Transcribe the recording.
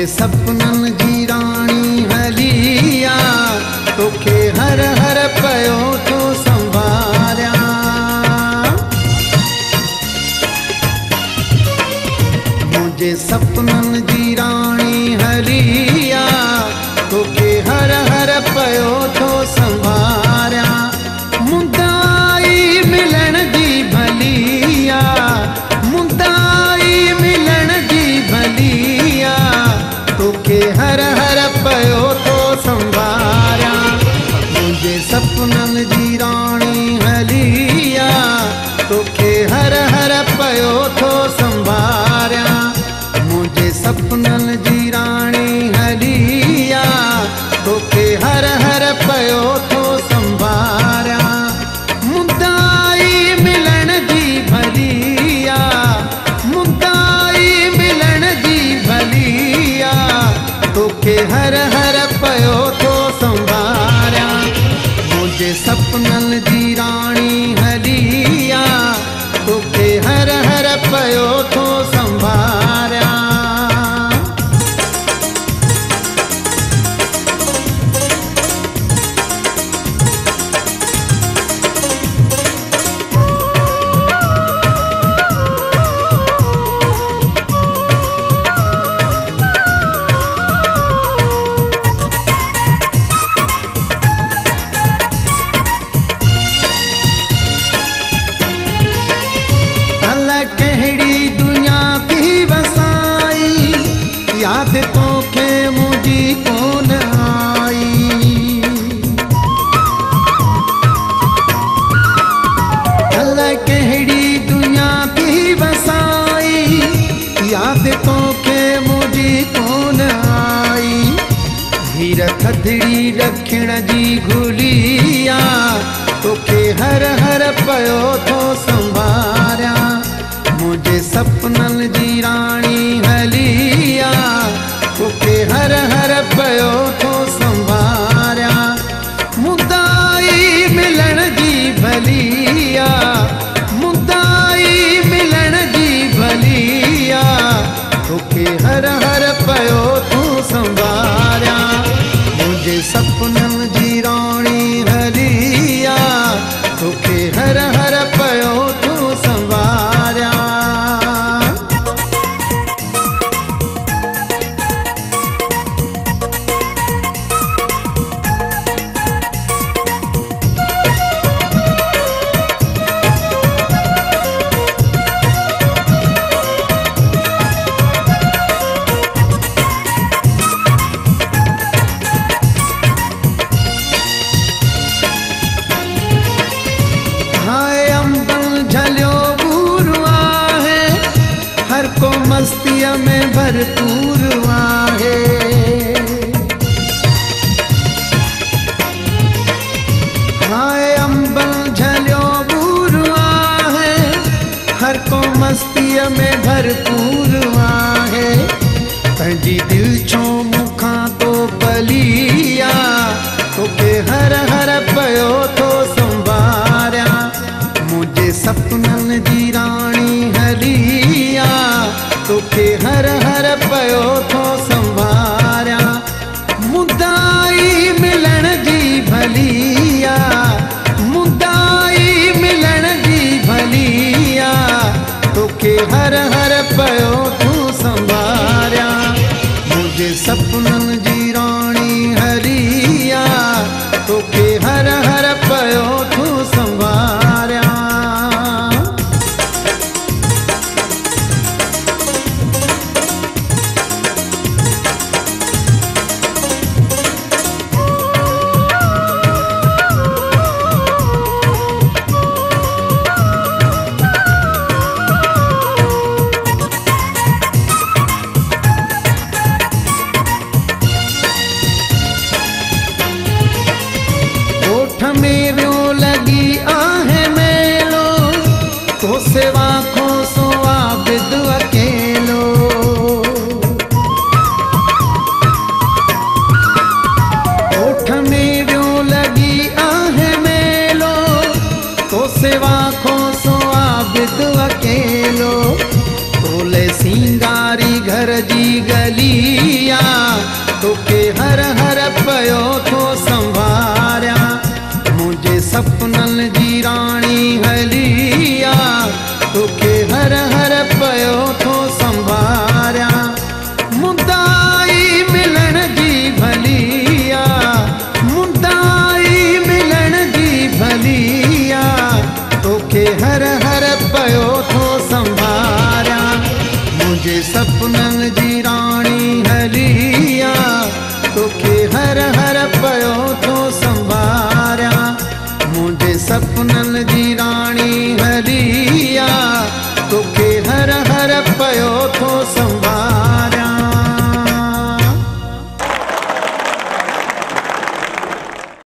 मुझे सपनन जी राणी हलिया तोखे हर हर पयो तो संभारिया। मुझे सपनन जी राणी हलिया तोखे हर हर पयो तो संभारिया। मुदाई मिलन जी भलिया, मुदाई मिलन जी भलिया तोखे हर हर पयो तो संभारिया। मुझे सपनन जी राणी हलिया तोखे हर हर पयो तो संभारिया। मुझे सपनन जी राणी हलिया तोखे हर हर पयो तो संभारिया। मुदाई मिलन जी भलिया, मुदाई मिलन जी भलिया तोखे हर हर पयो तो संभारिया। मुझे सपनन जी राणी हलिया तोखे हर हर पयो तो संभारिया। कहड़ी दुनिया की बसाई याद तोखे मुझी कौन आई। अल्लाह कहड़ी दुनिया की बसाई याद तोखे मुझी कौन आई। हीर थदड़ी रखण जी घुलिया तोखे हर हर पयो तो संभारिया। मुझे सपनन जी राणी हलिया तोखे हर हर पयो तो संभारिया। मुदाई मिलन जी भलिया, मुदाई मिलन जी भलिया तोखे हर हर पयो तो संभारिया। मुझे सपनन जी राणी हलिया तोखे हर हर पयो तो संभारिया। मस्तिया में भरपूर आहे। हाय अंबल झलियो बूरवा है हर को मस्तिया में भरपूर आहे। पंहिंजी दिल छो मुखा तो पलिया तोखे हर हर पयो तो संभारिया। मुझे सपनन जी राणी हलिया तोखे हर हर पयो तो संभारिया। मुदाई मिलन जी भलिया, मुदाई मिलन जी भलिया तोखे हर हर पयो तो संभारिया। मुझे सपनन जी राणी हलिया तोखे हर हर पयो तो संभारिया। में व्यो लगी आहे मेलो तो सेवा खो सो आबिद अकेलो। ओठ में व्यो लगी आहे मेलो तो सेवा खो सो आबिद अकेलो। तोले सिंगारी घर जी गलिया मन जी राणी हरिया, तोखे हर हर पयो थो संभाले।